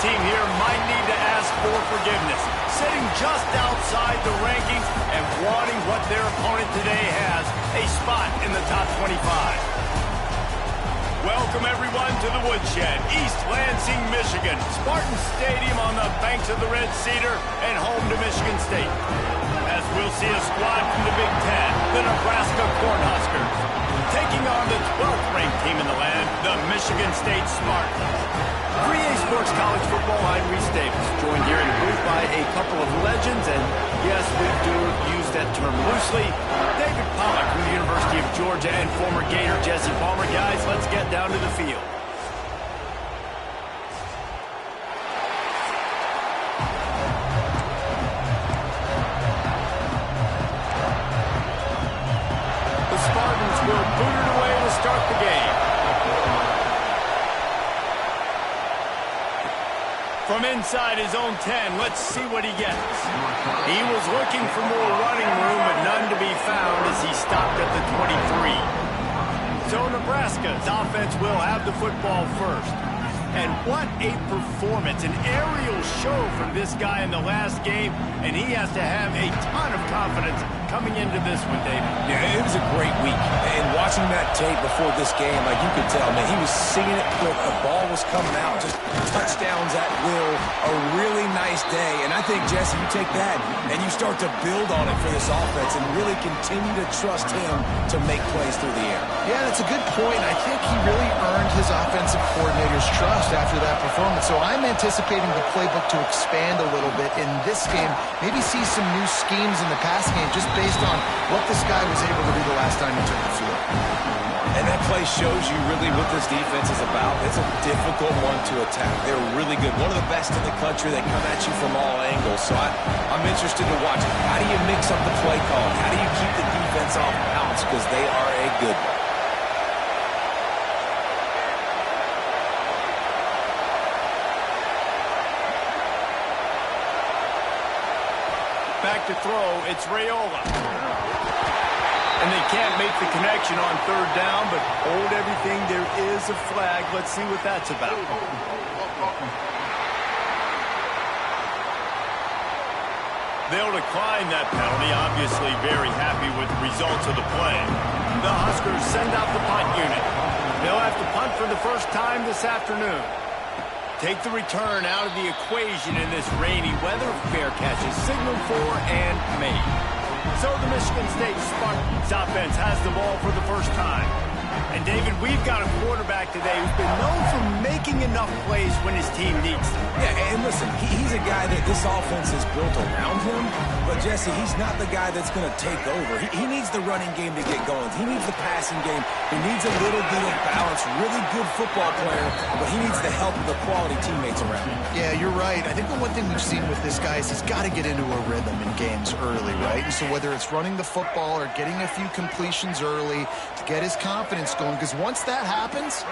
team here might need to ask for forgiveness, sitting just outside the rankings and wanting what their opponent today has, a spot in the top 25. Welcome, everyone, to the Woodshed, East Lansing, Michigan. Spartan Stadium on the banks of the Red Cedar and home to Michigan State. As we'll see a squad from the Big Ten, the Nebraska Cornhuskers, taking on the 12th ranked team in the land, the Michigan State Spartans. 3A Sports College Football, I'm Reese Davis, joined here in the booth by a couple of legends, and yes, we do use that term loosely. David Pollack from the University of Georgia and former Gator Jesse Palmer. Guys, let's get down to the field. The Spartans will boot it away to start the game. From inside his own 10, let's see what he gets. He was looking for more running room, but none to be found as he stopped at the 23. So Nebraska's offense will have the football first. And what a performance, an aerial show from this guy in the last game, and he has to have a ton of confidence coming into this one, David. Yeah, it was a great week. And watching that tape before this game, like you could tell, man, he was singing it quick. The ball was coming out, just touchdowns at will. A really nice day. And I think, Jesse, you take that and you start to build on it for this offense and really continue to trust him to make plays through the air. Yeah, that's a good point. I think he really earned his offensive coordinator's trust after that performance. So I'm anticipating the playbook to expand a little bit in this game. Maybe see some new schemes in the pass game just based on what this guy was able to do the last time he took the field. And that play shows you really what this defense is about. It's a difficult one to attack. They're really good. One of the best in the country. They come at you from all angles. So I'm interested to watch. How do you mix up the play calling? How do you keep the defense off balance? Because they are a good one. Back to throw, it's Raiola. And they can't make the connection on third down, but hold everything, there is a flag. Let's see what that's about. They'll decline that penalty, obviously very happy with the results of the play. The Huskers send out the punt unit. They'll have to punt for the first time this afternoon. Take the return out of the equation in this rainy weather. Fair catch is signaled for and made. So the Michigan State Spartans offense has the ball for the first time. And David, we've got a quarterback today who's been known for making enough plays when his team needs them. Yeah, and listen, he's a guy that this offense is built around him. But, Jesse, he's not the guy that's going to take over. He needs the running game to get going. He needs the passing game. He needs a little bit of balance. Really good football player, but he needs the help of the quality teammates around him. Yeah, you're right. I think the one thing we've seen with this guy is he's got to get into a rhythm in games early, right? And so whether it's running the football or getting a few completions early to get his confidence going, because once that happens,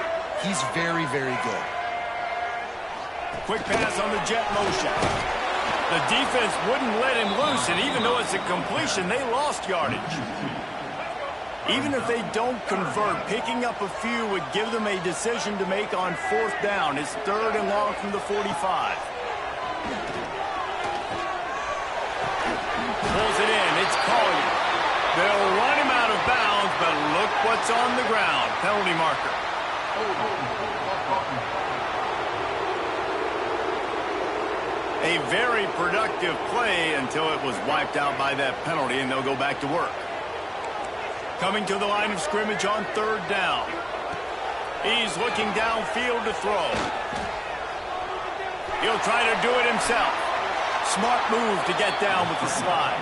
he's very, very good. Quick pass on the jet motion. The defense wouldn't let him loose, and even though it's a completion, they lost yardage. Even if they don't convert, picking up a few would give them a decision to make on fourth down. It's third and long from the 45. Pulls it in. It's Collier. They'll run him out of bounds, but look what's on the ground. Penalty marker. A very productive play until it was wiped out by that penalty, and they'll go back to work. Coming to the line of scrimmage on third down. He's looking downfield to throw. He'll try to do it himself. Smart move to get down with the slide.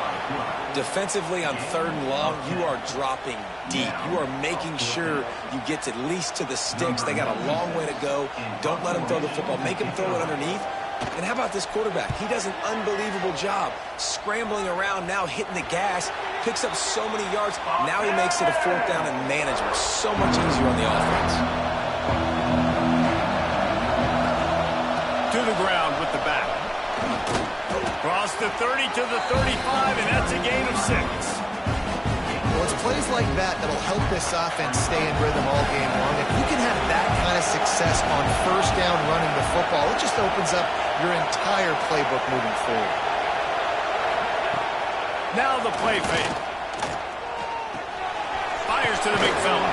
Defensively on third and long, you are dropping deep. You are making sure you get at least to the sticks. They got a long way to go. Don't let him throw the football. Make him throw it underneath. And how about this quarterback? He does an unbelievable job scrambling around, now hitting the gas, picks up so many yards. Now he makes it a fourth down and management. So much easier on the offense. To the ground with the back. Cross the 30 to the 35, and that's a gain of 6. Well, it's plays like that that'll help this offense stay in rhythm all game long. If you can have that kind of success on first down running the football, it just opens up your entire playbook moving forward. Now the play fake. Fires to the big fella.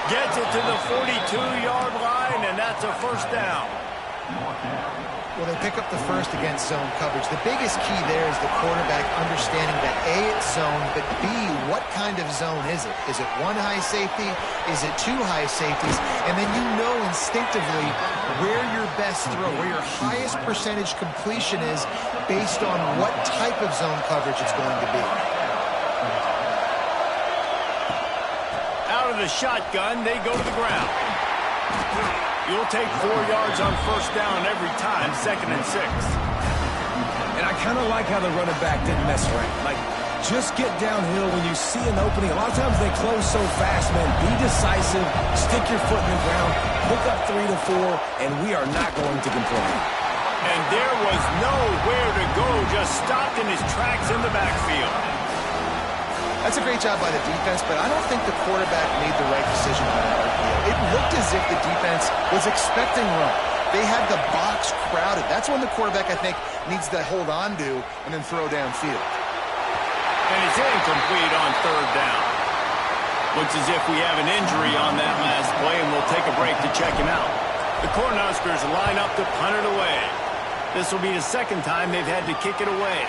Gets it to the 42-yard line, and that's a first down. Well, they pick up the first against zone coverage. The biggest key there is the quarterback understanding that A, it's zone, but B, what kind of zone is it? Is it one high safety? Is it two high safeties? And then you know instinctively where your best throw, where your highest percentage completion is based on what type of zone coverage it's going to be. Out of the shotgun, they go to the ground. You'll take 4 yards on first down every time, 2nd and 6. And I kind of like how the running back didn't mess around. Like, just get downhill when you see an opening. A lot of times they close so fast, man. Be decisive, stick your foot in the ground, pick up 3 to 4, and we are not going to complain. And there was nowhere to go, just stopped in his tracks in the backfield. That's a great job by the defense, but I don't think the quarterback made the right decision on that RPO. It looked as if the defense was expecting run. They had the box crowded. That's when the quarterback, I think, needs to hold on to and then throw downfield. And it's incomplete on 3rd down. Looks as if we have an injury on that last play, and we'll take a break to check him out. The Cornhuskers line up to punt it away. This will be the 2nd time they've had to kick it away.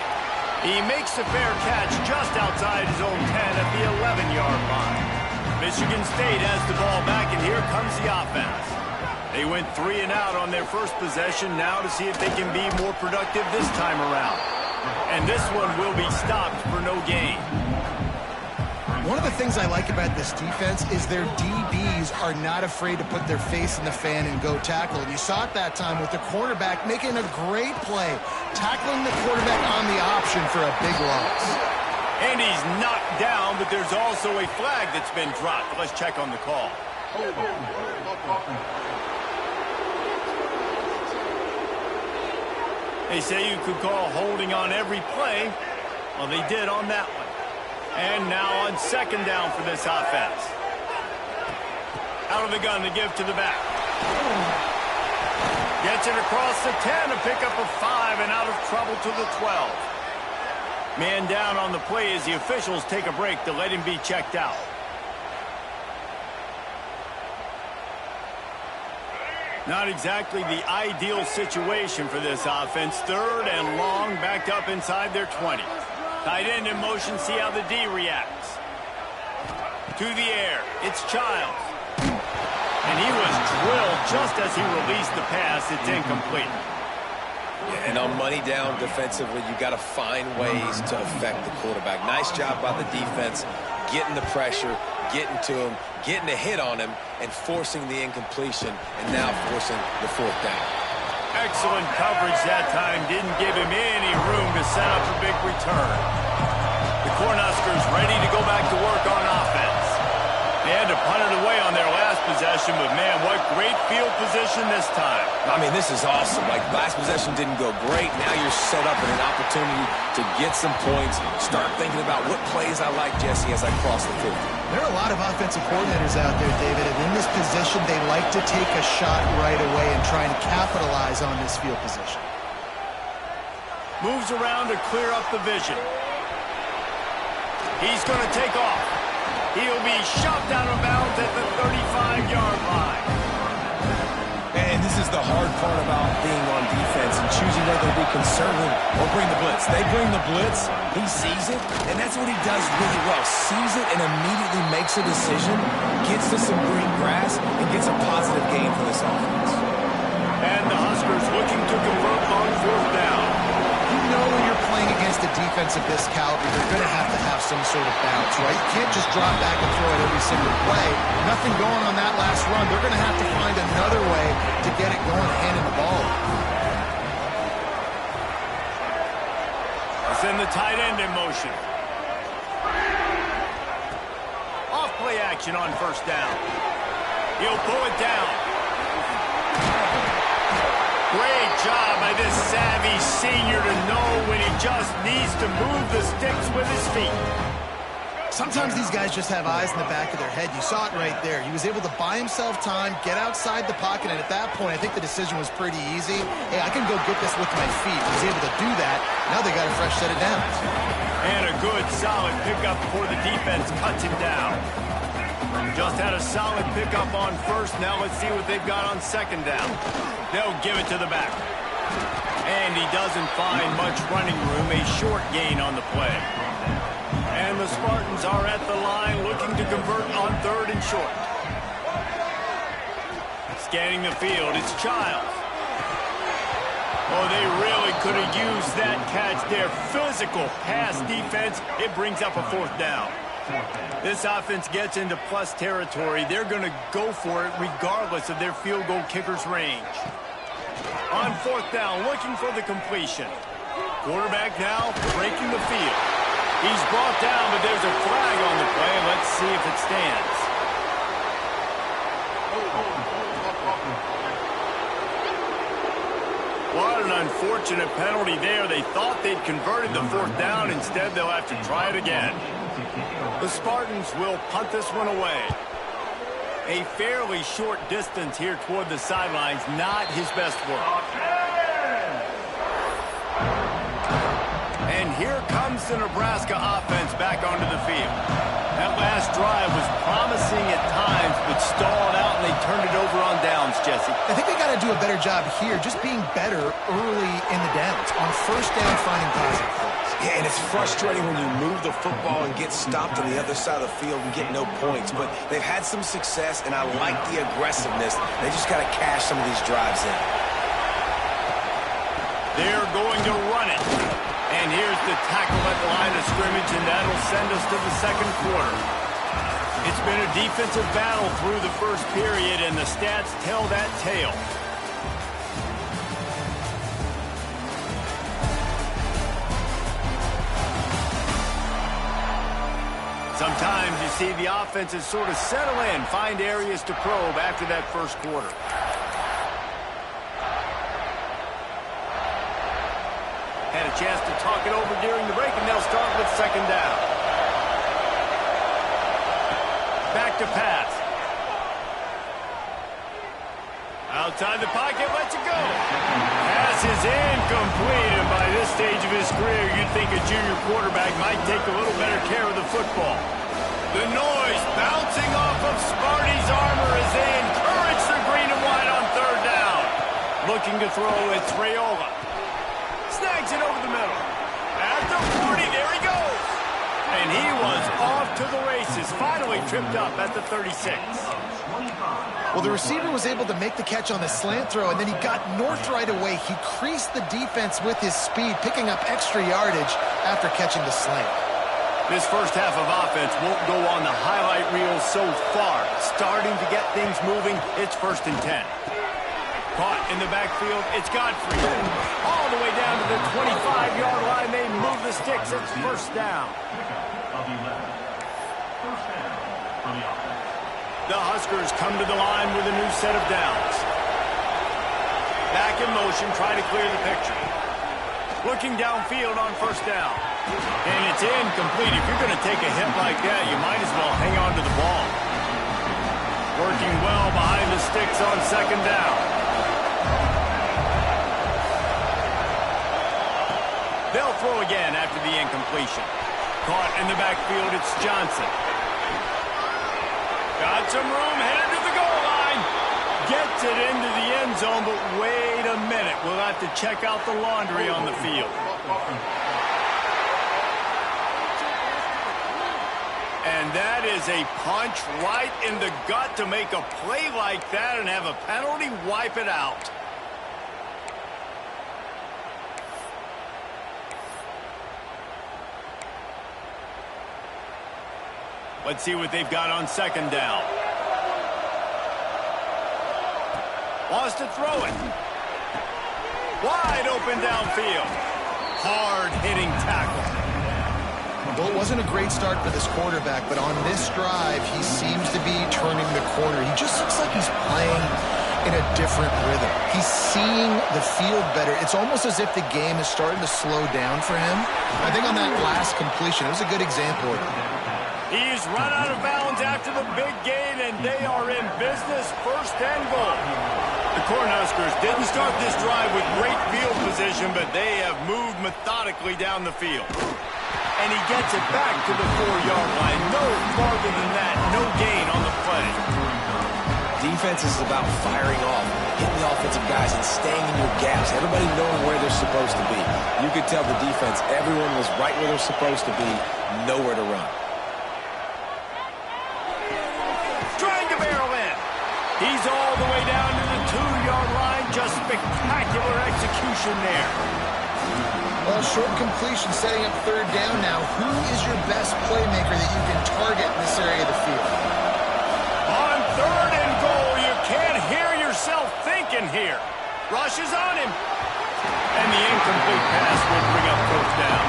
He makes the fair catch just outside his own 10 at the 11-yard line. Michigan State has the ball back, and here comes the offense. They went 3 and out on their first possession, now to see if they can be more productive this time around. And this one will be stopped for no gain. One of the things I like about this defense is their DBs are not afraid to put their face in the fan and go tackle. And you saw it that time with the quarterback making a great play, tackling the quarterback on the option for a big loss. And he's knocked down, but there's also a flag that's been dropped. Let's check on the call. They say you could call holding on every play. Well, they did on that one. And now on 2nd down for this offense. Out of the gun to give to the back. Gets it across the 10 to pick up a 5 and out of trouble to the 12. Man down on the play as the officials take a break to let him be checked out. Not exactly the ideal situation for this offense. 3rd and long, backed up inside their 20. Tight end in motion, see how the D reacts. To the air, it's Childs. And he was drilled just as he released the pass. It's incomplete. And on money down defensively, you got to find ways to affect the quarterback. Nice job by the defense, getting the pressure, getting to him, getting a hit on him, and forcing the incompletion, and now forcing the 4th down. Excellent coverage that time. Didn't give him any room to set up a big return. The Cornhuskers ready to go back to work on offense. They had to punt it away on their last possession, but man, what great field position this time. I mean, this is awesome. Like, last possession didn't go great. Now you're set up in an opportunity to get some points. Start thinking about what plays I like, Jesse, as I cross the 50. There are a lot of offensive coordinators out there, David, and in this position, they like to take a shot right away and try and capitalize on this field position. Moves around to clear up the vision. He's going to take off. He'll be shoved out of bounds at the 35-yard line. And this is the hard part about being on defense and choosing whether to be conservative or bring the blitz. They bring the blitz, he sees it, and that's what he does really well. Sees it and immediately makes a decision, gets to some green grass, and gets a positive gain for this offense. And the Huskers looking to convert on 4th down. You know when you're playing against a defense of this caliber, you're going to have some sort of bounce, right? You can't just drop back and throw it every single play. Nothing going on that last run. They're going to have to find another way to get it going, handing the ball. Send the tight end in motion. Off play action on 1st down. He'll pull it down. Great job by this savvy senior to know when he just needs to move the sticks with his feet. Sometimes these guys just have eyes in the back of their head. You saw it right there. He was able to buy himself time, get outside the pocket, and at that point, I think the decision was pretty easy. Hey, I can go get this with my feet. He was able to do that. Now they got a fresh set of downs. And a good, solid pickup before the defense cuts him down. Just had a solid pickup on first. Now let's see what they've got on second down. They'll give it to the back. And he doesn't find much running room. A short gain on the play. And the Spartans are at the line looking to convert on third and short. Scanning the field, it's Childs. Oh, they really could have used that catch there. Physical pass defense. It brings up a fourth down. This offense gets into plus territory. They're going to go for it regardless of their field goal kicker's range. On fourth down, looking for the completion. Quarterback now breaking the field. He's brought down, but there's a flag on the play. Let's see if it stands. What an unfortunate penalty there. They thought they'd converted the fourth down. Instead, they'll have to try it again. The Spartans will punt this one away. A fairly short distance here toward the sidelines. Not his best work. And here comes the Nebraska offense back onto the field. That last drive was promising at times, but stalled out, and they turned it over on downs, Jesse. I think they got to do a better job here, just being better early in the downs. On first down, finding positive plays. Yeah, and it's frustrating when you move the football and get stopped on the other side of the field and get no points. But they've had some success, and I like the aggressiveness. They just got to cash some of these drives in. They're going to run it. And here's the tackle at the line of scrimmage, and that'll send us to the second quarter. It's been a defensive battle through the first period, and the stats tell that tale. Sometimes you see the offenses sort of settle in, find areas to probe after that first quarter. Had a chance to talk it over during the break, and they'll start with second down. Back to pass. Outside the pocket, lets it go. Pass is incomplete, and by this stage of his career, you'd think a junior quarterback might take a little better care of the football. The noise bouncing off of Sparty's armor as they encourage the green and white on third down. Looking to throw, it's Raiola. Snags it over the middle. At the 40, there he goes. And he was off to the races, finally tripped up at the 36. Well, the receiver was able to make the catch on the slant throw, and then he got north right away. He creased the defense with his speed, picking up extra yardage after catching the slant. This first half of offense won't go on the highlight reel so far. Starting to get things moving, it's 1st and 10. Caught in the backfield, it's Godfrey. All the way down to the 25-yard line. They move the sticks. It's 1st down. The Huskers come to the line with a new set of downs. Back in motion, try to clear the picture. Looking downfield on 1st down. And it's incomplete. If you're going to take a hit like that, you might as well hang on to the ball. Working well behind the sticks on 2nd down. They'll throw again after the incompletion. Caught in the backfield, it's Johnson. Got some room, headed to the goal line. Gets it into the end zone, but wait a minute. We'll have to check out the laundry on the field. And that is a punch right in the gut to make a play like that and have a penalty wipe it out. Let's see what they've got on 2nd down. Wants to throw it. Wide open downfield. Hard-hitting tackle. Well, it wasn't a great start for this quarterback, but on this drive, he seems to be turning the corner. He just looks like he's playing in a different rhythm. He's seeing the field better. It's almost as if the game is starting to slow down for him. I think on that last completion, it was a good example of it. He's run out of bounds after the big gain, and they are in business, 1st and goal. The Cornhuskers didn't start this drive with great field position, but they have moved methodically down the field. And he gets it back to the 4-yard line. No farther than that, no gain on the play. Defense is about firing off, hitting the offensive guys, and staying in your gaps. Everybody knowing where they're supposed to be. You could tell the defense, everyone was right where they're supposed to be, nowhere to run. Trying to barrel in. He's all the way down to the 2-yard line. Just spectacular execution there. Well, short completion setting up 3rd down now. Who is your best playmaker that you can target in this area of the field? On 3rd and goal, you can't hear yourself thinking here. Rushes on him. And the incomplete pass will bring up 4th down.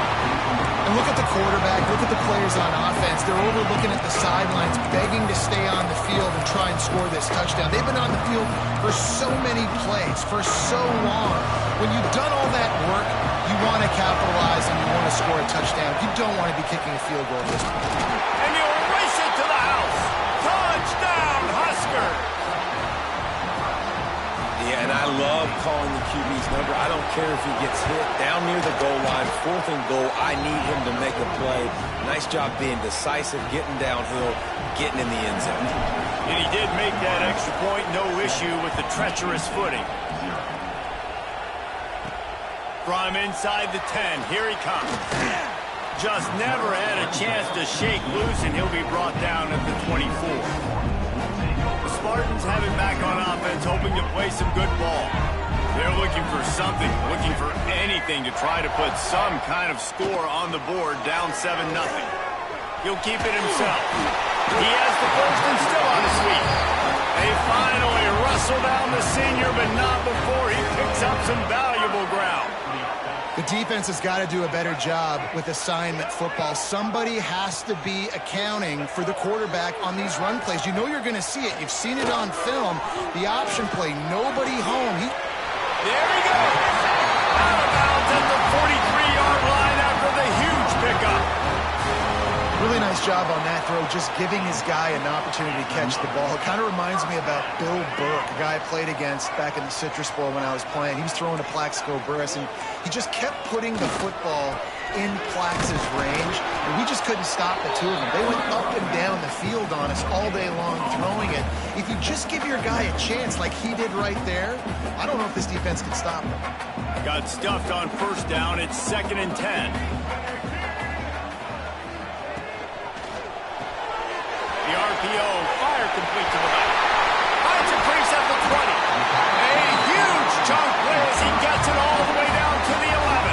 And look at the quarterback, look at the players on offense. They're overlooking at the sidelines, begging to stay on the field and try and score this touchdown. They've been on the field for so many plays, for so long. When you've done all that work, you want to capitalize and you want to score a touchdown. You don't want to be kicking a field goal at this point. And you'll race it to the house. Touchdown, Husker. Yeah, and I love calling the QB's number. I don't care if he gets hit down near the goal line, 4th and goal. I need him to make a play. Nice job being decisive, getting downhill, getting in the end zone. And he did make that extra point. No issue with the treacherous footing. From inside the 10, here he comes. Just never had a chance to shake loose, and he'll be brought down at the 24. The Spartans have it back on offense, hoping to play some good ball. They're looking for something, looking for anything to try to put some kind of score on the board, down 7-0. He'll keep it himself. He has the 1st and still on his feet. They finally wrestle down the senior, but not before he picks up some valuable ground. The defense has got to do a better job with assignment football. Somebody has to be accounting for the quarterback on these run plays. You know you're going to see it. You've seen it on film. The option play, nobody home. There he goes. Out of bounds at the 43-yard line after the huge pickup. Really nice job on that throw, just giving his guy an opportunity to catch the ball. It kind of reminds me about Bill Burke, a guy I played against back in the Citrus Bowl when I was playing. He was throwing to Plaxico Burress, and he just kept putting the football in Plax's range, and we just couldn't stop the two of them. They went up and down the field on us all day long throwing it. If you just give your guy a chance like he did right there, I don't know if this defense can stop him. Got stuffed on 1st down. It's 2nd and 10. The RPO, fire complete to the back. Finds a crease at the 20. A huge chunk play as he gets it all the way down to the 11.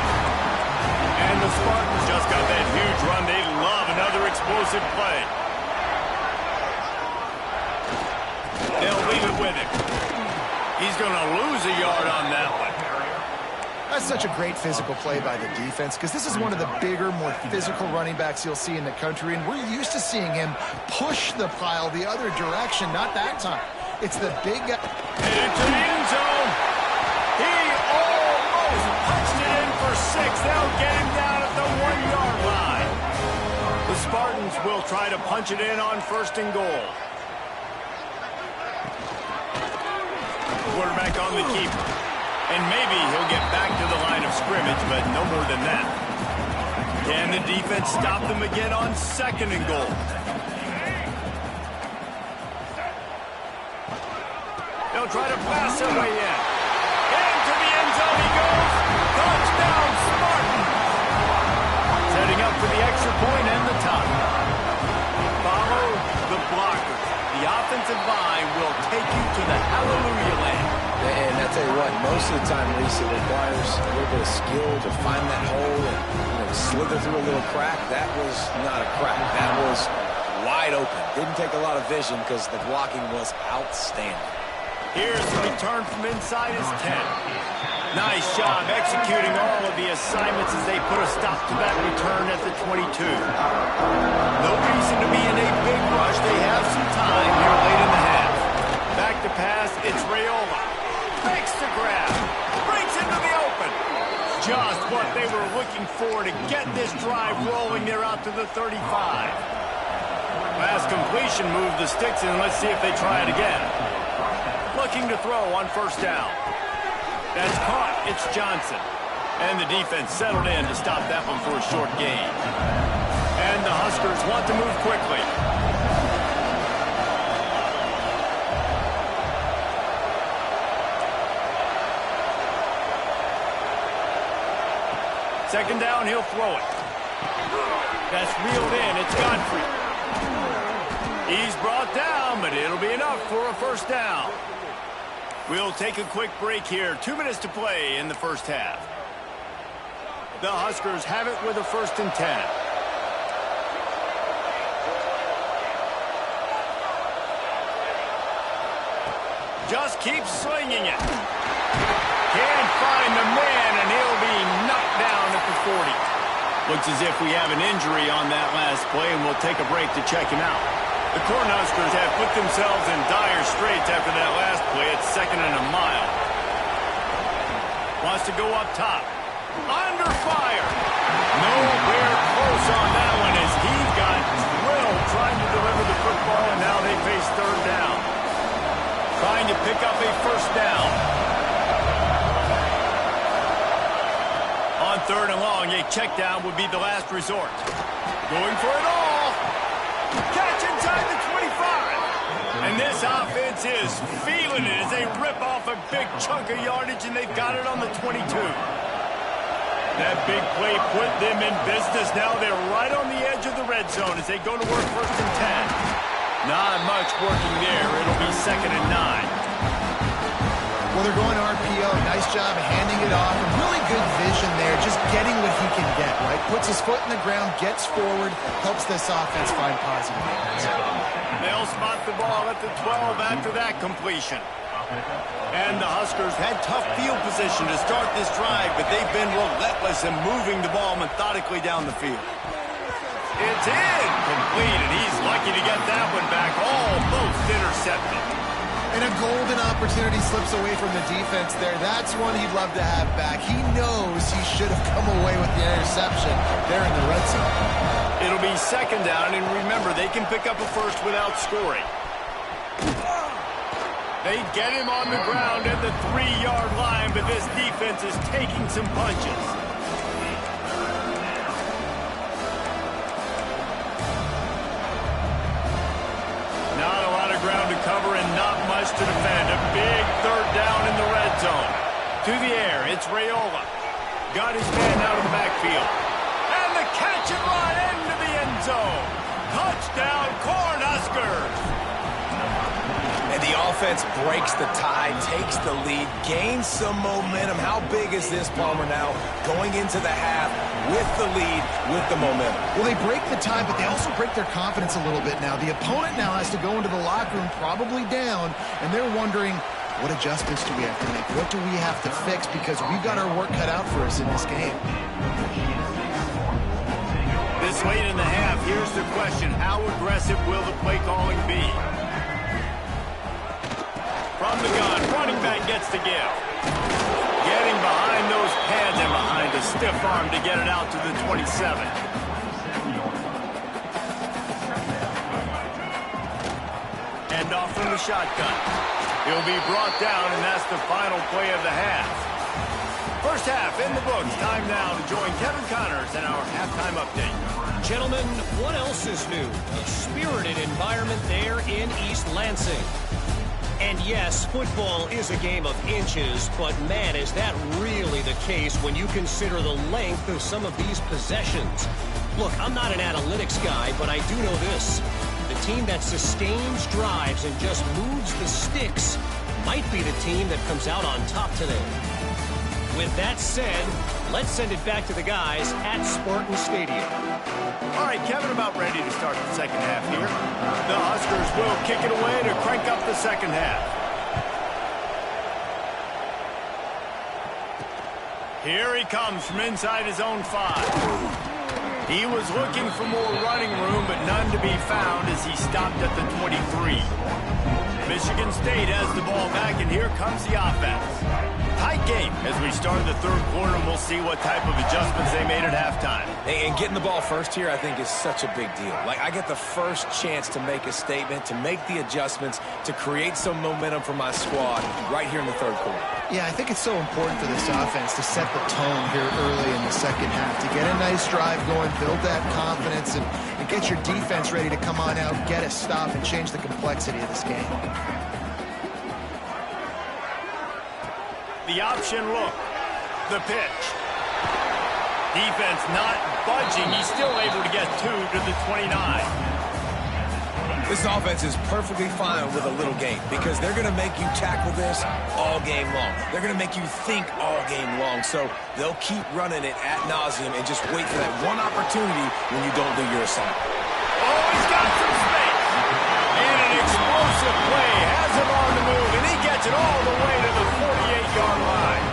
And the Spartans just got that huge run. They love another explosive play. They'll leave it with him. He's going to lose a yard on that one. That's such a great physical play by the defense because this is one of the bigger, more physical running backs you'll see in the country, and we're used to seeing him push the pile the other direction. Not that time. It's the big guy. And into the end zone. He almost punched it in for 6. They'll get him down at the 1-yard line. The Spartans will try to punch it in on 1st and goal. Quarterback on the keeper. And maybe he'll get back to the line of scrimmage, but no more than that. Can the defense stop them again on 2nd and goal? They'll try to pass their way in. Into the end zone he goes. Touchdown, Spartans. Setting up for the extra point and the top. Follow the blockers. The offensive line will take you to the hallelujah land. And I tell you what, most of the time, Reese, it requires a little bit of skill to find that hole and slither through a little crack. That was not a crack. That was wide open. Didn't take a lot of vision because the blocking was outstanding. Here's the return from inside his 10. Nice job executing all of the assignments as they put a stop to that return at the 22. No reason to be in a big rush. They have some time here late in the half. Back to pass, it's Raiola. Makes the grab. Breaks into the open. Just what they were looking for to get this drive rolling. They're out to the 35. Last completion moved the sticks in. Let's see if they try it again. Looking to throw on first down. That's caught. It's Johnson. And the defense settled in to stop that one for a short gain. And the Huskers want to move quickly. Second down, he'll throw it. That's reeled in. It's Godfrey. He's brought down, but it'll be enough for a first down. We'll take a quick break here. 2 minutes to play in the first half. The Huskers have it with a 1st and 10. Just keeps slinging it. Can't find the man, and he'll be knocked down at the 40. Looks as if we have an injury on that last play, and we'll take a break to check him out. The Cornhuskers have put themselves in dire straits after that last play. It's 2nd and a mile. Wants to go up top. Under fire. Nowhere close on that one as he got drilled trying to deliver the football, and now they face 3rd down. Trying to pick up a 1st down. On 3rd and long, a check down would be the last resort. Going for it all. Catch inside the 25. And this offense is feeling it as they rip off a big chunk of yardage, and they've got it on the 22. That big play put them in business. Now they're right on the edge of the red zone as they go to work 1st and 10. Not much working there. It'll be 2nd and 9. Well, they're going RPO. Nice job handing it off. And really good vision there, just getting what he can get, right? Puts his foot in the ground, gets forward, helps this offense find positive moments. They'll spot the ball at the 12 after that completion. And the Huskers had tough field position to start this drive, but they've been relentless in moving the ball methodically down the field. It's incomplete, and he's lucky to get that one back. Almost intercepted. And a golden opportunity slips away from the defense there. That's one he'd love to have back. He knows he should have come away with the interception there in the red zone. It'll be 2nd down, and remember, they can pick up a 1st without scoring. They get him on the ground at the 3-yard line, but this defense is taking some punches. Not a lot of ground to cover and not much to defend. A big 3rd down in the red zone. To the air, it's Raiola. Got his man out of the backfield. And the catch and run into the end zone. Touchdown, Cornhuskers. And the offense breaks the tie, takes the lead, gains some momentum. How big is this, Palmer, now going into the half with the lead, with the momentum? Well, they break the tie, but they also break their confidence a little bit now. The opponent now has to go into the locker room probably down, and they're wondering, what adjustments do we have to make? What do we have to fix? Because we've got our work cut out for us in this game. This late in the half, here's the question. How aggressive will the play calling be? From the gun, running back gets the give. Getting behind those pads and behind a stiff arm to get it out to the 27. Hand off from the shotgun. He'll be brought down, and that's the final play of the half. First half in the books. Time now to join Kevin Connors in our halftime update. Gentlemen, what else is new? A spirited environment there in East Lansing. And yes, football is a game of inches, but man, is that really the case when you consider the length of some of these possessions. Look, I'm not an analytics guy, but I do know this. The team that sustains drives and just moves the sticks might be the team that comes out on top today. With that said, let's send it back to the guys at Spartan Stadium. All right, Kevin, about ready to start the second half here. The Huskers will kick it away to crank up the second half. Here he comes from inside his own 5. He was looking for more running room, but none to be found as he stopped at the 23. Michigan State has the ball back, and here comes the offense. Tight game as we start the third quarter, and we'll see what type of adjustments they made at halftime. And getting the ball first here, I think, is such a big deal. Like, I get the first chance to make a statement, to make the adjustments, to create some momentum for my squad right here in the third quarter. Yeah, I think it's so important for this offense to set the tone here early in the second half, to get a nice drive going, build that confidence, and get your defense ready to come on out, get a stop, and change the complexity of this game. The option look, the pitch. Defense not budging. He's still able to get 2 to the 29. This offense is perfectly fine with a little game because they're going to make you tackle this all game long. They're going to make you think all game long. So they'll keep running it ad nauseum and just wait for that one opportunity when you don't do your assignment. Oh, he's got some space. And an explosive play has him on the move, and he gets it all the way to the 48-yard line.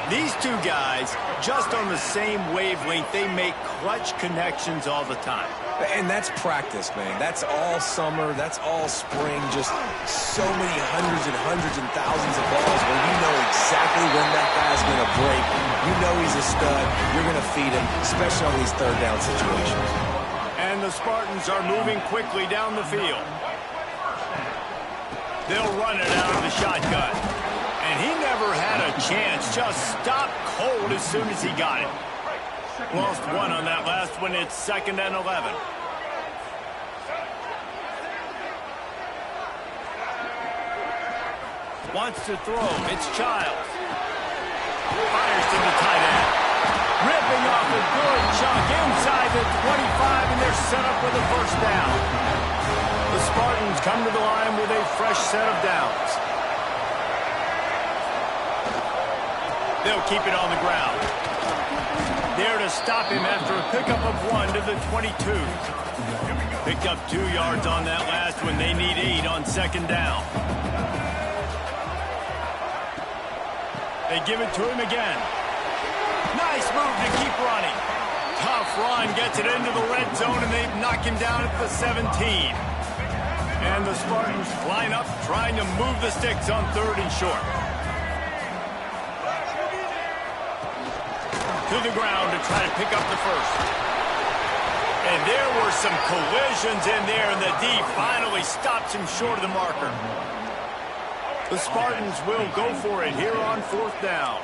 These two guys, just on the same wavelength, they make clutch connections all the time. And that's practice, man. That's all summer. That's all spring. Just so many hundreds and thousands of balls where you know exactly when that guy's going to break. You know he's a stud. You're going to feed him, especially on these third down situations. And the Spartans are moving quickly down the field. They'll run it out of the shotgun. And he never had a chance. Just stopped cold as soon as he got it. Lost one on that last one. It's 2nd and 11. Wants to throw. It's Childs. Fires to the tight end. Ripping off a good chunk inside the 25, and they're set up with a first down. The Spartans come to the line with a fresh set of downs. They'll keep it on the ground. There to stop him after a pickup of 1 to the 22. Picked up 2 yards on that last one. They need 8 on 2nd down. They give it to him again. Nice move to keep running. Tough run, gets it into the red zone, and they knock him down at the 17. And the Spartans line up trying to move the sticks on 3rd and short. To the ground to try to pick up the first. And there were some collisions in there, and the D finally stops him short of the marker. The Spartans will go for it here on 4th down.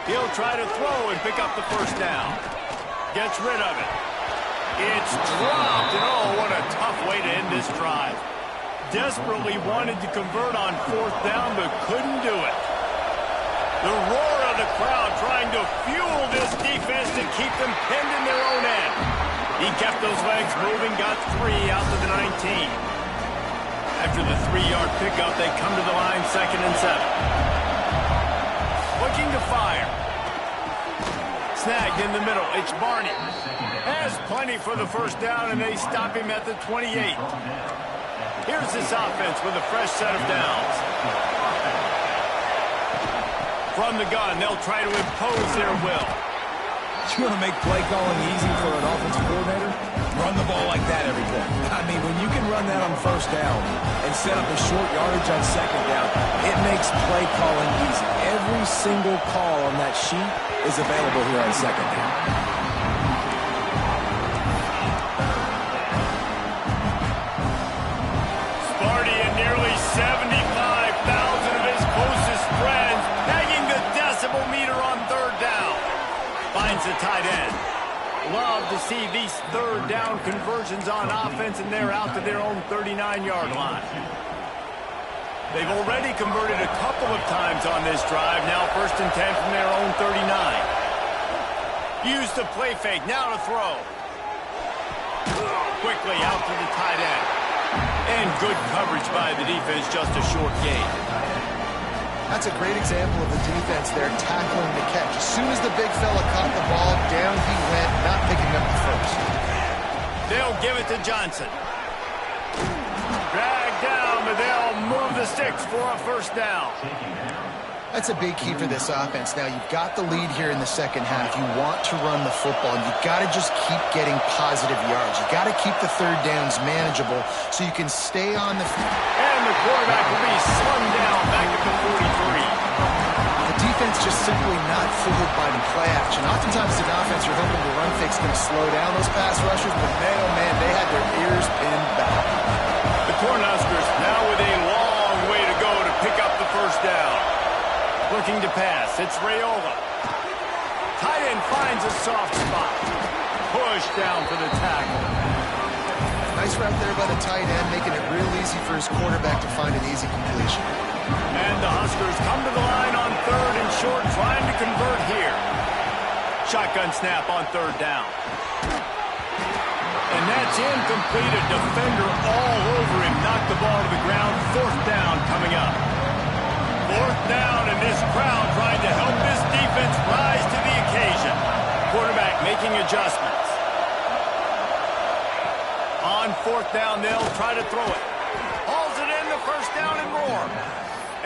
He'll try to throw and pick up the first down. Gets rid of it. It's dropped, and oh, what a tough way to end this drive. Desperately wanted to convert on 4th down, but couldn't do it. The roar of the crowd trying to fuel this defense to keep them pinned in their own end. He kept those legs moving, got 3 out to the 19. After the 3-yard pickup, they come to the line 2nd and 7. Looking to fire. Snagged in the middle. It's Barney. Has plenty for the first down, and they stop him at the 28. Here's this offense with a fresh set of downs. From the gun, they'll try to impose their will. You want to make play calling easy for an offensive coordinator? Run the ball like that every play. I mean, when you can run that on first down and set up a short yardage on 2nd down, it makes play calling easy. Every single call on that sheet is available here on 2nd down. Sparty and nearly 75,000 of his closest friends banging the decibel meter on 3rd down. Finds the tight end. Love to see these 3rd down conversions on offense, and they're out to their own 39-yard line. They've already converted a couple of times on this drive. Now 1st and 10 from their own 39. Use the play fake. Now to throw. Quickly out to the tight end. And good coverage by the defense, just a short gain. That's a great example of the defense there tackling the catch. As soon as the big fella caught the ball, down he went, not picking up the first. They'll give it to Johnson. Dragged down, but they'll move the sticks for a first down. That's a big key for this offense. Now, you've got the lead here in the second half. You want to run the football. You've got to just keep getting positive yards. You've got to keep the 3rd downs manageable so you can stay on the field. And the quarterback will be slung down back at the 43. The defense defense just simply not fooled by the play action. Oftentimes, as an offense, you're hoping the run fake's going to slow down those pass rushers, but man, oh man, they had their ears pinned back. The Cornhuskers now with a long way to go to pick up the first down. Looking to pass, it's Raiola. Tight end finds a soft spot. Push down for the tackle. Nice route there by the tight end, making it real easy for his quarterback to find an easy completion. And the Huskers come to the line on 3rd and short, trying to convert here. Shotgun snap on 3rd down. And that's incomplete. A defender all over him. Knocked the ball to the ground. 4th down coming up. 4th down, and this crowd trying to help this defense rise to the occasion. Quarterback making adjustments. On 4th down, they'll try to throw it. Hauls it in, the 1st down and more.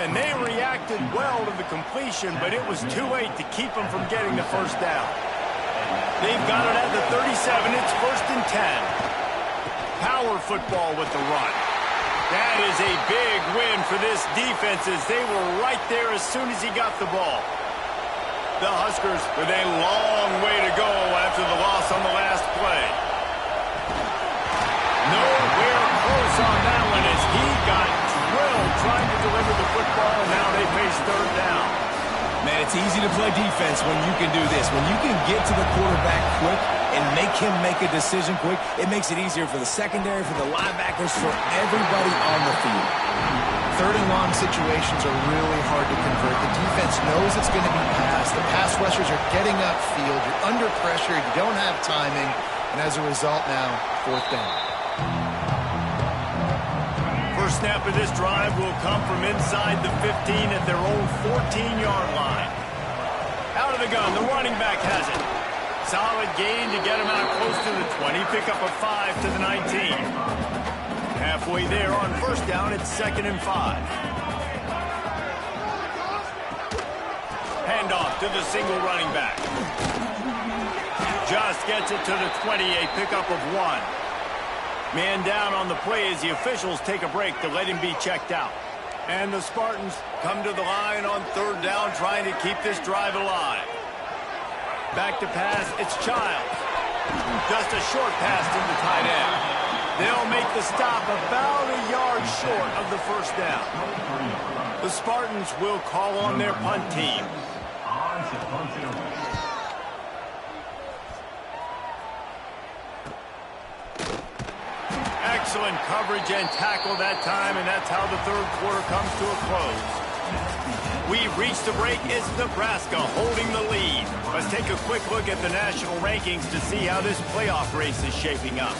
And they reacted well to the completion, but it was too late to keep them from getting the 1st down. They've got it at the 37. It's 1st and 10. Power football with the run. That is a big win for this defense, as they were right there as soon as he got the ball. The Huskers with a long way to go after the loss on the last play. Nowhere close on that one as he got drilled trying to deliver the football, and now they face 3rd down. Man, it's easy to play defense when you can do this. When you can get to the quarterback quick and make him make a decision quick, it makes it easier for the secondary, for the linebackers, for everybody on the field. 3rd and long situations are really hard to convert. The defense knows it's going to be passed. The pass rushers are getting upfield. You're under pressure. You don't have timing. And as a result now, 4th down. First snap of this drive will come from inside the 15 at their own 14-yard line. Out of the gun, the running back has it. Solid gain to get him out close to the 20. Pick up a 5 to the 19. Halfway there on 1st down, it's 2nd and 5. Handoff to the single running back. Just gets it to the 20, a pickup of 1. Man down on the play as the officials take a break to let him be checked out. And the Spartans come to the line on 3rd down, trying to keep this drive alive. Back to pass, it's Childs. Just a short pass to the tight end. They'll make the stop about a yard short of the 1st down. The Spartans will call on their punt team. Excellent coverage and tackle that time, and that's how the 3rd quarter comes to a close. We've reached the break. It's Nebraska holding the lead. Let's take a quick look at the national rankings to see how this playoff race is shaping up.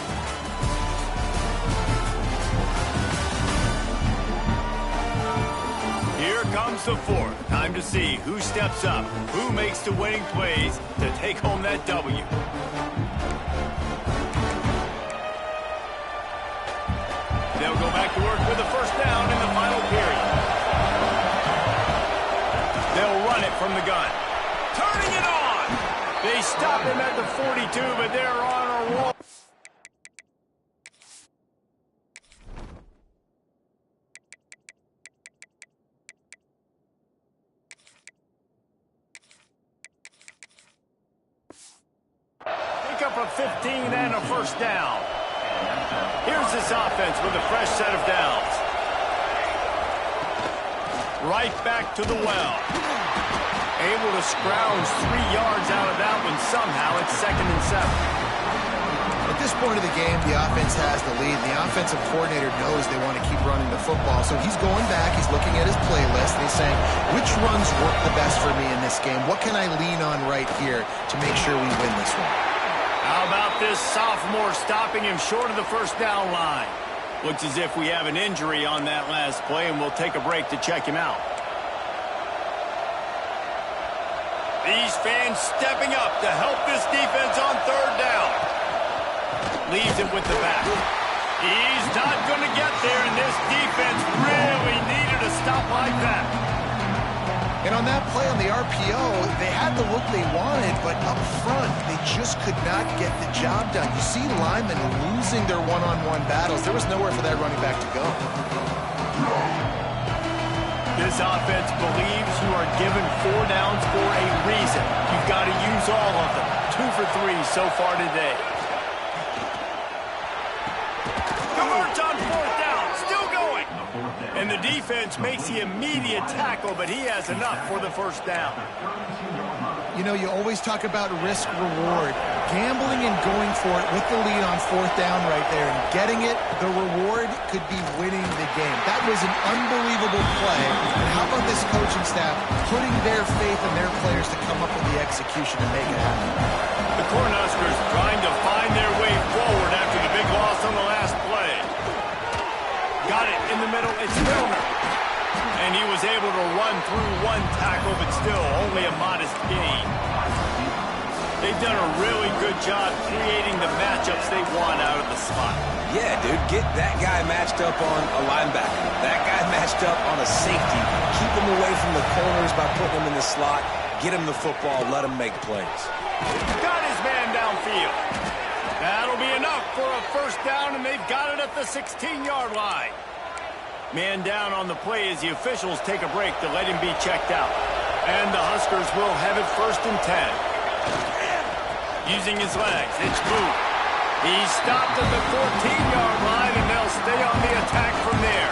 Here comes the 4th. Time to see who steps up, who makes the winning plays to take home that W. They'll go back to work with the 1st down in the final period. They'll run it from the gun. Turning it on! They stop him at the 42, but they're on a roll. Pick up a 15 and a 1st down. Here's this offense with a fresh set of downs. Right back to the well. Able to scrounge 3 yards out of that one somehow. It's 2nd and 7. At this point of the game, the offense has the lead. The offensive coordinator knows they want to keep running the football. So he's going back, he's looking at his playlist, and he's saying, which runs work the best for me in this game? What can I lean on right here to make sure we win this one? How about this sophomore stopping him short of the 1st down line? Looks as if we have an injury on that last play, and we'll take a break to check him out. These fans stepping up to help this defense on 3rd down. Leaves it with the back. He's not going to get there, and this defense really needed a stop like that. And on that play on the RPO, they had the look they wanted, but up front, they just could not get the job done. You see linemen losing their one-on-one battles. There was nowhere for that running back to go. This offense believes you are given 4 downs for a reason. You've got to use all of them. 2 for 3 so far today. Converts on 4th down. Still going. And the defense makes the immediate tackle, but he has enough for the 1st down. You know, you always talk about risk-reward. Gambling and going for it with the lead on 4th down right there and getting it, the reward could be winning the game. That was an unbelievable play. And how about this coaching staff putting their faith in their players to come up with the execution and make it happen? The Cornhuskers trying to find their way forward after the big loss on the last play. Got it in the middle. It's Milner. And he was able to run through 1 tackle, but still only a modest gain. They've done a really good job creating the matchups they want out of the slot. Yeah, dude, get that guy matched up on a linebacker. That guy matched up on a safety. Keep him away from the corners by putting him in the slot. Get him the football. Let him make plays. Got his man downfield. That'll be enough for a 1st down, and they've got it at the 16-yard line. Man down on the play as the officials take a break to let him be checked out. And the Huskers will have it 1st and 10. Using his legs, it's Booth. He's stopped at the 14-yard line, and they'll stay on the attack from there.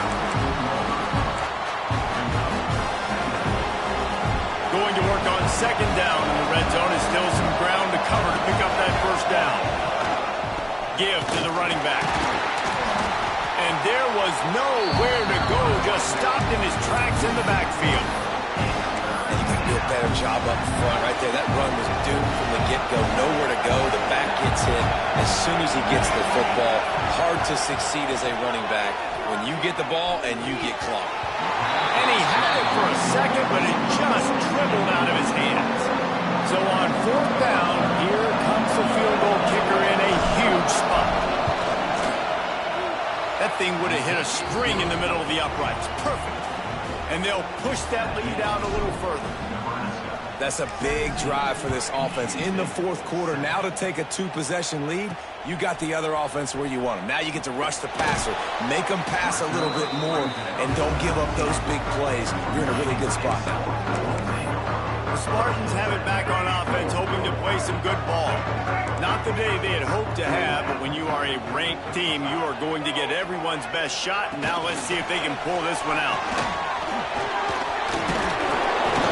Going to work on 2nd down in the red zone. Is still some ground to cover to pick up that 1st down. Give to the running back. And there was nowhere to go, just stopped in his tracks in the backfield. And you can do a better job up front right there. That run was doomed from the get-go. Nowhere to go. The back gets hit as soon as he gets the football. Hard to succeed as a running back when you get the ball and you get clocked. And he had it for a second, but it just dribbled out of his hands. So on 4th down, here comes the field goal kicker in a huge spot. That thing would have hit a string in the middle of the uprights. Perfect. And they'll push that lead out a little further. That's a big drive for this offense in the 4th quarter. Now to take a 2-possession lead, you got the other offense where you want them. Now you get to rush the passer, make them pass a little bit more, and don't give up those big plays. You're in a really good spot now. The Spartans have it back on offense, hoping to play some good ball. Not the day they had hoped to have, but when you are a ranked team, you are going to get everyone's best shot. And now let's see if they can pull this one out.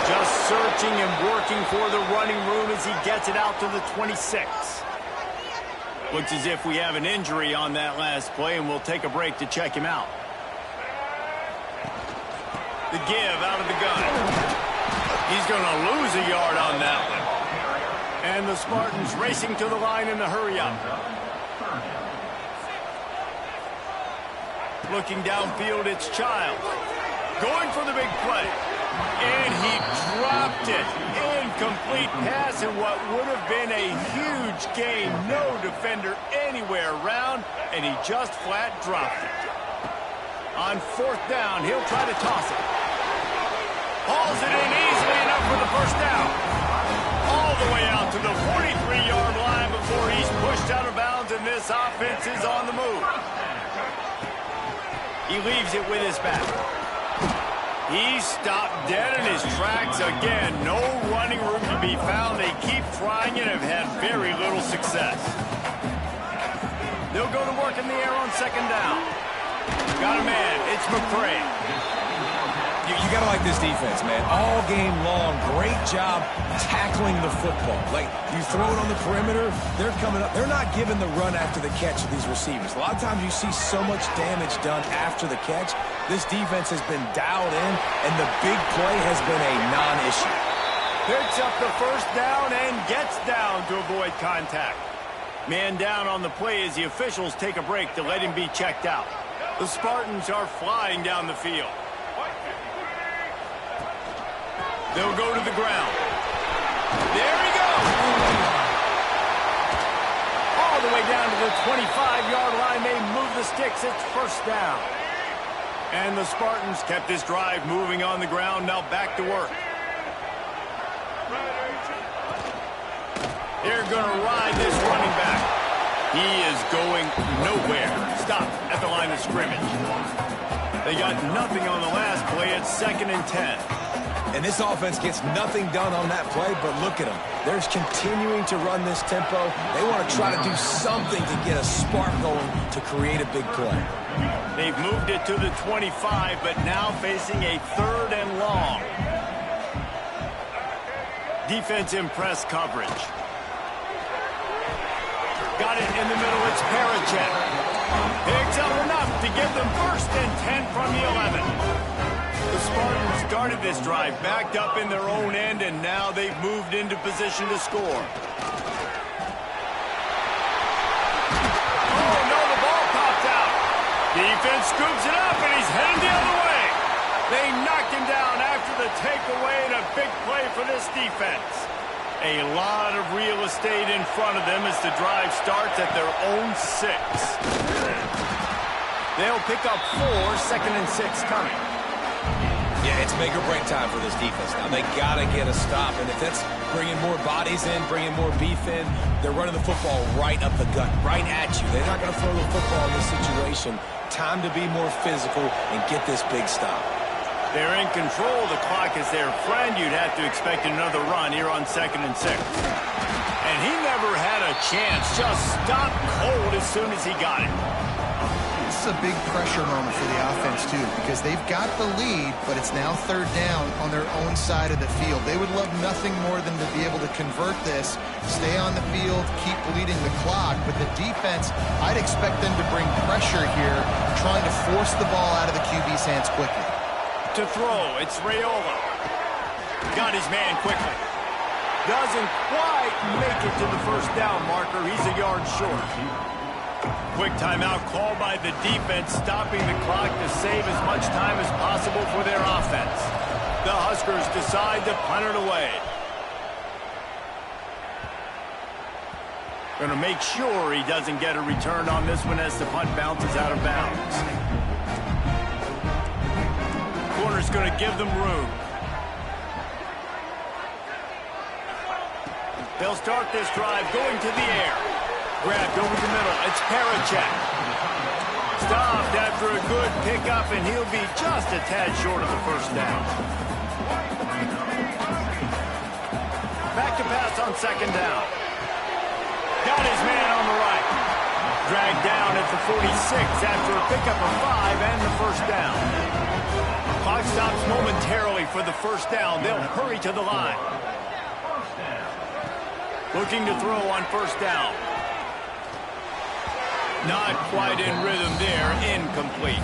Just searching and working for the running room as he gets it out to the 26. Looks as if we have an injury on that last play, and we'll take a break to check him out. The give out of the gun. He's going to lose a yard on that one. And the Spartans racing to the line in the hurry-up. Looking downfield, it's Child. Going for the big play. And he dropped it. Incomplete pass in what would have been a huge gain. No defender anywhere around, and he just flat dropped it. On 4th down, he'll try to toss it. Hauls it in easily enough for the 1st down. All the way out to the 43-yard line before he's pushed out of bounds, and this offense is on the move. He leaves it with his back. He stopped dead in his tracks again. No running room to be found. They keep trying and have had very little success. They'll go to work in the air on 2nd down. Got a man. It's McCray. You got to like this defense, man. All game long, great job tackling the football. Like, you throw it on the perimeter, they're coming up. They're not giving the run after the catch of these receivers. A lot of times you see so much damage done after the catch. This defense has been dialed in, and the big play has been a non-issue. Picks up the 1st down and gets down to avoid contact. Man down on the play as the officials take a break to let him be checked out. The Spartans are flying down the field. They'll go to the ground. There he goes. All the way down to the 25-yard line. They move the sticks. It's 1st down. And the Spartans kept this drive moving on the ground. Now back to work. They're going to ride this running back. He is going nowhere. Stopped at the line of scrimmage. They got nothing on the last play. It's 2nd and 10. And this offense gets nothing done on that play, but look at them. They're continuing to run this tempo. They want to try to do something to get a spark going to create a big play. They've moved it to the 25, but now facing a 3rd and long. Defense in press coverage. Got it in the middle. It's Parachek. Picks up enough to give them 1st and 10 from the 11. The Spartans started this drive backed up in their own end, and now they've moved into position to score. Oh, no, the ball popped out. Defense scoops it up, and he's headed the other way. They knocked him down after the takeaway, and a big play for this defense. A lot of real estate in front of them as the drive starts at their own 6. They'll pick up 4, 2nd and 6 coming. Yeah, it's make or break time for this defense now. They got to get a stop, and if that's bringing more bodies in, bringing more beef in, they're running the football right up the gut, right at you. They're not going to throw the football in this situation. Time to be more physical and get this big stop. They're in control. The clock is their friend. You'd have to expect another run here on 2nd and 6. And he never had a chance. Just stopped cold as soon as he got it. This is a big pressure moment for the offense, too, because they've got the lead, but it's now 3rd down on their own side of the field. They would love nothing more than to be able to convert this, stay on the field, keep bleeding the clock. But the defense, I'd expect them to bring pressure here, trying to force the ball out of the QB's hands quickly. To throw, it's Raiola. Got his man quickly. Doesn't quite make it to the 1st down marker. He's a yard short. Quick timeout called by the defense, stopping the clock to save as much time as possible for their offense. The Huskers decide to punt it away. Going to make sure he doesn't get a return on this one as the punt bounces out of bounds. Corner's going to give them room. They'll start this drive going to the air. Grabbed over the middle. It's Parachek. Stopped after a good pickup, and he'll be just a tad short of the 1st down. Back to pass on 2nd down. Got his man on the right. Dragged down at the 46 after a pickup of 5 and the 1st down. Clock stops momentarily for the 1st down. They'll hurry to the line. Looking to throw on 1st down. Not quite in rhythm there. Incomplete.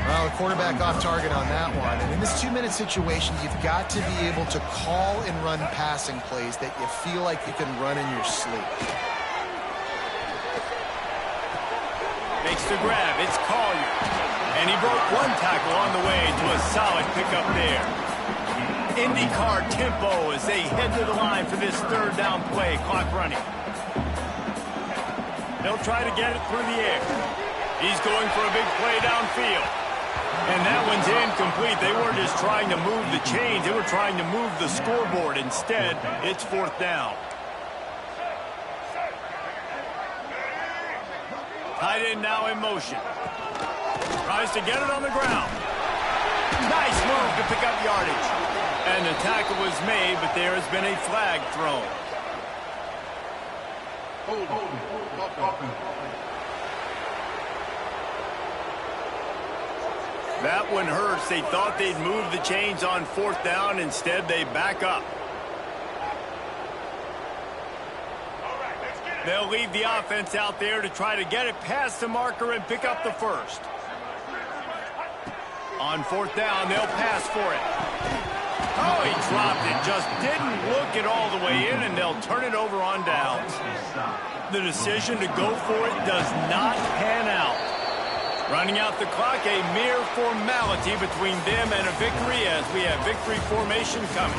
Well, the quarterback off target on that one. And in this 2-minute situation, you've got to be able to call and run passing plays that you feel like you can run in your sleep. Makes the grab. It's Collier. And he broke one tackle on the way to a solid pickup there. IndyCar tempo as they head to the line for this 3rd down play. Clock running. They'll try to get it through the air. He's going for a big play downfield. And that one's incomplete. They weren't just trying to move the chains. They were trying to move the scoreboard. Instead, it's 4th down. Tight end now in motion. Tries to get it on the ground. Nice move to pick up yardage. And the tackle was made, but there has been a flag thrown. That one hurts. They thought they'd move the chains on 4th down. Instead, they back up. They'll leave the offense out there to try to get it past the marker and pick up the 1st. On 4th down, they'll pass for it. Oh, he dropped it. Just didn't look it all the way in, and they'll turn it over on downs. The decision to go for it does not pan out. Running out the clock, a mere formality between them and a victory as we have victory formation coming.